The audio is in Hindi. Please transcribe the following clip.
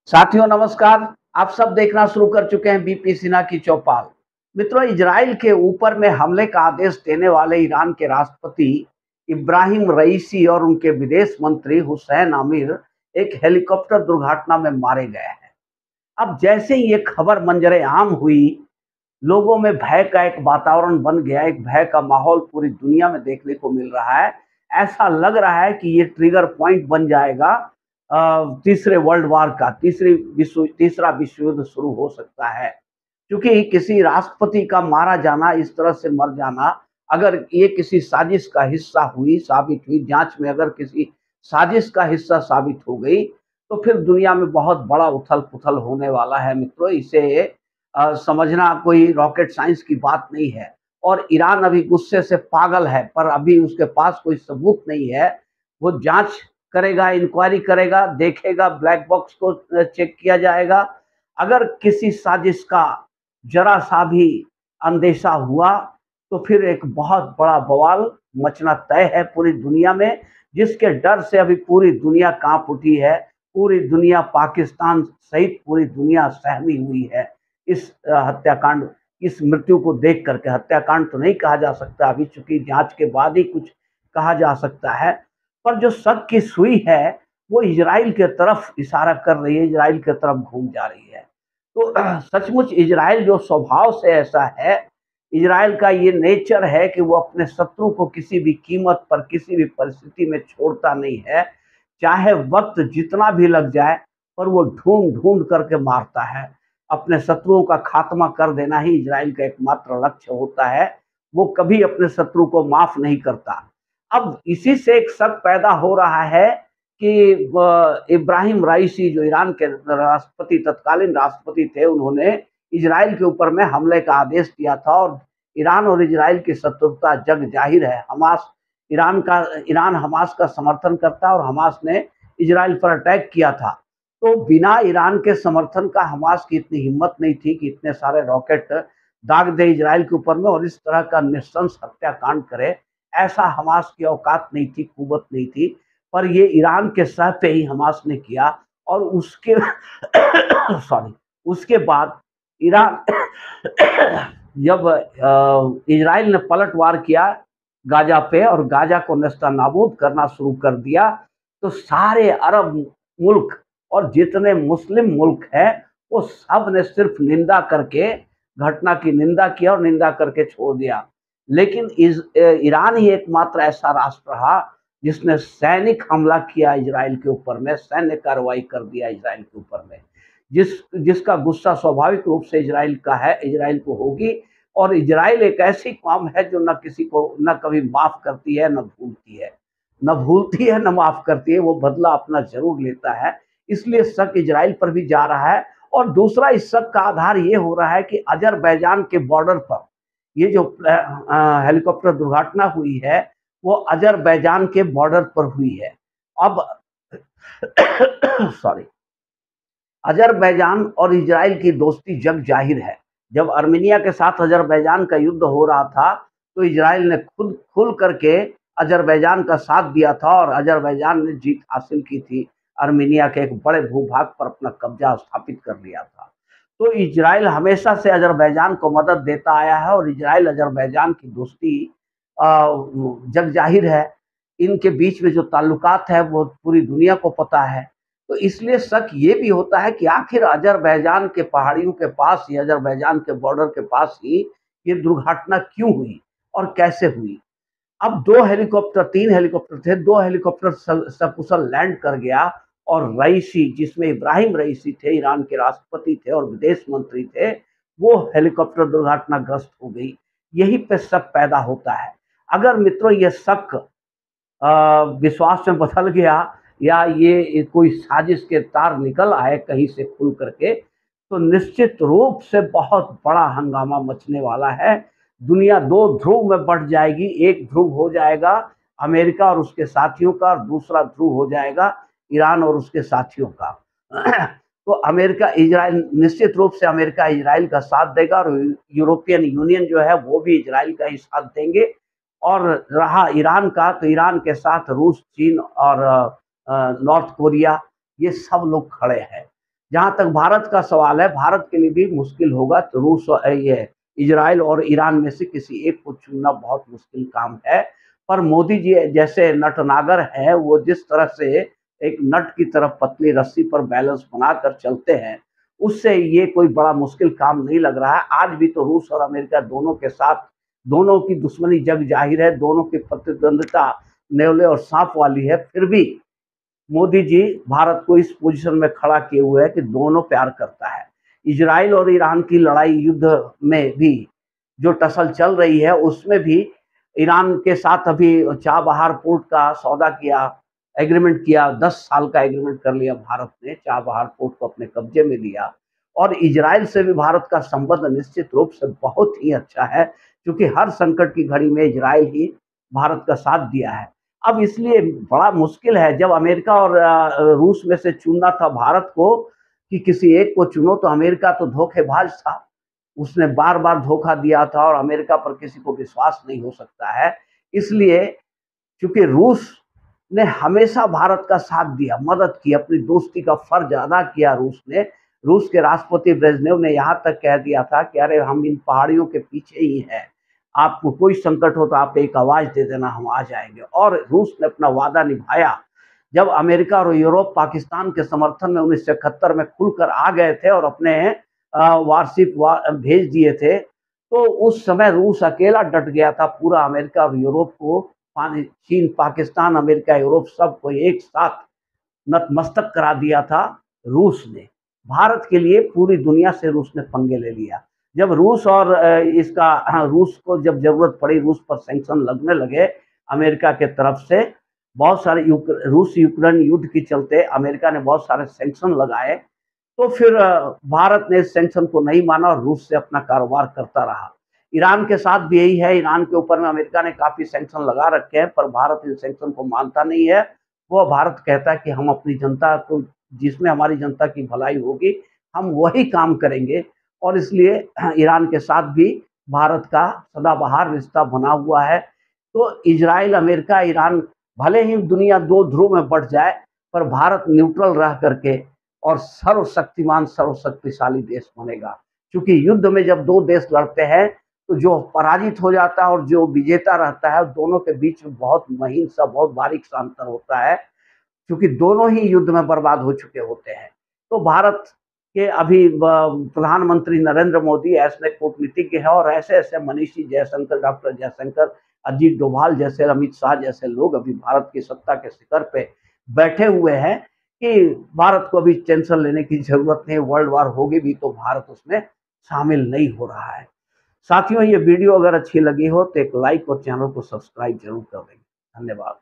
साथियों नमस्कार। आप सब देखना शुरू कर चुके हैं बीपी सिन्हा की चौपाल। मित्रों, इजराइल के ऊपर में हमले का आदेश देने वाले ईरान के राष्ट्रपति इब्राहिम रईसी और उनके विदेश मंत्री हुसैन आमिर एक हेलीकॉप्टर दुर्घटना में मारे गए हैं। अब जैसे ही ये खबर मंजरे आम हुई, लोगों में भय का एक वातावरण बन गया, एक भय का माहौल पूरी दुनिया में देखने को मिल रहा है। ऐसा लग रहा है कि ये ट्रिगर पॉइंट बन जाएगा तीसरे वर्ल्ड वार का, तीसरा विश्व युद्ध शुरू हो सकता है। क्योंकि किसी राष्ट्रपति का मारा जाना, इस तरह से मर जाना, अगर ये किसी साजिश का हिस्सा हुई, साबित हुई, जांच में अगर किसी साजिश का हिस्सा साबित हो गई, तो फिर दुनिया में बहुत बड़ा उथल-पुथल होने वाला है मित्रों। इसे समझना कोई रॉकेट साइंस की बात नहीं है। और ईरान अभी गुस्से से पागल है, पर अभी उसके पास कोई सबूत नहीं है। वो जांच करेगा, इंक्वायरी करेगा, देखेगा, ब्लैक बॉक्स को चेक किया जाएगा। अगर किसी साजिश का जरा सा भी अंदेशा हुआ, तो फिर एक बहुत बड़ा बवाल मचना तय है पूरी दुनिया में, जिसके डर से अभी पूरी दुनिया कांप उठी है। पूरी दुनिया, पाकिस्तान सहित पूरी दुनिया सहमी हुई है इस हत्याकांड, इस मृत्यु को देख करके। हत्याकांड तो नहीं कहा जा सकता अभी, चूंकि जांच के बाद ही कुछ कहा जा सकता है। पर जो शक की सुई है, वो इजराइल के तरफ इशारा कर रही है, इजराइल की तरफ घूम जा रही है। तो सचमुच इजराइल जो स्वभाव से ऐसा है, इजराइल का ये नेचर है कि वो अपने शत्रु को किसी भी कीमत पर, किसी भी परिस्थिति में छोड़ता नहीं है। चाहे वक्त जितना भी लग जाए, पर वो ढूंढ ढूंढ करके मारता है। अपने शत्रुओं का खात्मा कर देना ही इजराइल का एकमात्र लक्ष्य होता है। वो कभी अपने शत्रु को माफ नहीं करता। अब इसी से एक शक पैदा हो रहा है कि इब्राहिम राइसी, जो ईरान के राष्ट्रपति, तत्कालीन राष्ट्रपति थे, उन्होंने इजराइल के ऊपर में हमले का आदेश दिया था। और ईरान और इजराइल की शत्रुता जग जाहिर है। ईरान हमास का समर्थन करता है और हमास ने इजराइल पर अटैक किया था। तो बिना ईरान के समर्थन का हमास की इतनी हिम्मत नहीं थी कि इतने सारे रॉकेट दाग दे इजराइल के ऊपर में और इस तरह का नृशंस हत्याकांड करे। ऐसा हमास की औकात नहीं थी, कुव्वत नहीं थी। पर ये ईरान के सहते ही हमास ने किया। और उसके सॉरी, उसके बाद ईरान जब इजराइल ने पलटवार किया गाजा पे और गाजा को नेस्तनाबूद करना शुरू कर दिया, तो सारे अरब मुल्क और जितने मुस्लिम मुल्क हैं, वो सब ने सिर्फ निंदा करके, घटना की निंदा किया और निंदा करके छोड़ दिया। लेकिन ईरान ही एकमात्र ऐसा राष्ट्र रहा जिसने सैनिक हमला किया इजराइल के ऊपर में, सैन्य कार्रवाई कर दिया इजराइल के ऊपर में। जिसका गुस्सा स्वाभाविक रूप से इजराइल का है, इजराइल को होगी। और इजराइल एक ऐसी कौम है जो न किसी को, न कभी माफ करती है, न भूलती है, न भूलती है, न माफ करती है। वो बदला अपना जरूर लेता है। इसलिए शक इजराइल पर भी जा रहा है। और दूसरा, इस शक का आधार ये हो रहा है कि अजरबैजान के बॉर्डर पर ये जो हेलीकॉप्टर दुर्घटना हुई है, वो अजरबैजान के बॉर्डर पर हुई है। अब सॉरी, अजरबैजान और इजराइल की दोस्ती जग जाहिर है। जब अर्मेनिया के साथ अजरबैजान का युद्ध हो रहा था, तो इजराइल ने खुद खुल करके अजरबैजान का साथ दिया था और अजरबैजान ने जीत हासिल की थी। अर्मेनिया के एक बड़े भूभाग पर अपना कब्जा स्थापित कर लिया था। तो इजराइल हमेशा से अजरबैजान को मदद देता आया है और इजराइल अजरबैजान की दोस्ती जग जाहिर है। इनके बीच में जो ताल्लुकात है वो पूरी दुनिया को पता है। तो इसलिए शक ये भी होता है कि आखिर अजरबैजान के पहाड़ियों के पास ही, अजरबैजान के बॉर्डर के पास ही ये दुर्घटना क्यों हुई और कैसे हुई। अब 2 हेलीकॉप्टर, 3 हेलीकॉप्टर थे, 2 हेलीकॉप्टर सकुशल लैंड कर गया। और रईसी, जिसमें इब्राहिम रईसी थे, ईरान के राष्ट्रपति थे और विदेश मंत्री थे, वो हेलीकॉप्टर दुर्घटनाग्रस्त हो गई। यही पे शक पैदा होता है। अगर मित्रों ये शक विश्वास में बदल गया, या ये कोई साजिश के तार निकल आए कहीं से खुल करके, तो निश्चित रूप से बहुत बड़ा हंगामा मचने वाला है। दुनिया 2 ध्रुव में बँट जाएगी। एक ध्रुव हो जाएगा अमेरिका और उसके साथियों का, और दूसरा ध्रुव हो जाएगा ईरान और उसके साथियों का। तो अमेरिका इजराइल, निश्चित रूप से अमेरिका इजराइल का साथ देगा और यूरोपियन यूनियन जो है वो भी इजराइल का ही साथ देंगे। और रहा ईरान का, तो ईरान के साथ रूस, चीन और नॉर्थ कोरिया, ये सब लोग खड़े हैं। जहां तक भारत का सवाल है, भारत के लिए भी मुश्किल होगा, तो रूस और ये इजराइल और ईरान में से किसी एक को चुनना बहुत मुश्किल काम है। पर मोदी जी जैसे नटनागर है, वो जिस तरह से एक नट की तरफ पतली रस्सी पर बैलेंस बनाकर चलते हैं, उससे ये कोई बड़ा मुश्किल काम नहीं लग रहा है। आज भी तो रूस और अमेरिका दोनों के साथ, दोनों की दुश्मनी जग जाहिर है, दोनों की प्रतिद्वंदिता नेवले और सांप वाली है। फिर भी मोदी जी भारत को इस पोजीशन में खड़ा किए हुए है कि दोनों प्यार करता है। इजराइल और ईरान की लड़ाई युद्ध में भी जो टसल चल रही है, उसमें भी ईरान के साथ अभी चाबहार पोर्ट का सौदा किया, एग्रीमेंट किया, 10 साल का एग्रीमेंट कर लिया भारत ने, चाबहार पोर्ट को अपने कब्जे में लिया। और इजराइल से भी भारत का संबंध निश्चित रूप से बहुत ही अच्छा है, क्योंकि हर संकट की घड़ी में इजराइल ही भारत का साथ दिया है। अब इसलिए बड़ा मुश्किल है, जब अमेरिका और रूस में से चुनना था भारत को कि किसी एक को चुनो, तो अमेरिका तो धोखेबाज था। उसने बार-बार धोखा दिया था और अमेरिका पर किसी को विश्वास नहीं हो सकता है। इसलिए चूँकि रूस ने हमेशा भारत का साथ दिया, मदद की, अपनी दोस्ती का फ़र्ज़ अदा किया रूस ने। रूस के राष्ट्रपति ब्रेज़नेव ने यहाँ तक कह दिया था कि अरे हम इन पहाड़ियों के पीछे ही हैं, आपको कोई संकट हो तो आप एक आवाज़ दे देना, हम आ जाएँगे। और रूस ने अपना वादा निभाया। जब अमेरिका और यूरोप पाकिस्तान के समर्थन में 1971 में खुलकर आ गए थे और अपने वार्षिक भेज दिए थे, तो उस समय रूस अकेला डट गया था। पूरा अमेरिका और यूरोप को, चीन, पाकिस्तान, अमेरिका, यूरोप सबको एक साथ नतमस्तक करा दिया था रूस ने। भारत के लिए पूरी दुनिया से रूस ने पंगे ले लिया। जब रूस और रूस को जब ज़रूरत पड़ी, रूस पर सैंक्शन लगने लगे अमेरिका के तरफ से, बहुत सारे रूस यूक्रेन युद्ध के चलते अमेरिका ने बहुत सारे सैंक्शन लगाए, तो फिर भारत ने इस सैंक्शन को नहीं माना और रूस से अपना कारोबार करता रहा। ईरान के साथ भी यही है, ईरान के ऊपर में अमेरिका ने काफ़ी सैंक्शन लगा रखे हैं, पर भारत इन सैंक्शन को मानता नहीं है। वो भारत कहता है कि हम अपनी जनता को, जिसमें हमारी जनता की भलाई होगी, हम वही काम करेंगे। और इसलिए ईरान के साथ भी भारत का सदाबहार रिश्ता बना हुआ है। तो इज़राइल, अमेरिका, ईरान, भले ही दुनिया 2 ध्रुव में बँट जाए, पर भारत न्यूट्रल रह करके और सर्वशक्तिमान, सर्वशक्तिशाली देश बनेगा। क्योंकि युद्ध में जब 2 देश लड़ते हैं, तो जो पराजित हो जाता है और जो विजेता रहता है, दोनों के बीच में बहुत महीन सा, बहुत बारीक सा अंतर होता है, क्योंकि दोनों ही युद्ध में बर्बाद हो चुके होते हैं। तो भारत के अभी प्रधानमंत्री नरेंद्र मोदी ऐसे कूटनीतिज्ञ हैं और ऐसे-ऐसे मनीषी जयशंकर, डॉक्टर जयशंकर, अजीत डोभाल जैसे, अमित शाह जैसे लोग अभी भारत की सत्ता के शिखर पे बैठे हुए हैं कि भारत को अभी टेंशन लेने की ज़रूरत नहीं है। वर्ल्ड वार होगी भी तो भारत उसमें शामिल नहीं हो रहा है। साथियों, ये वीडियो अगर अच्छी लगी हो तो एक लाइक और चैनल को सब्सक्राइब ज़रूर कर दें। धन्यवाद।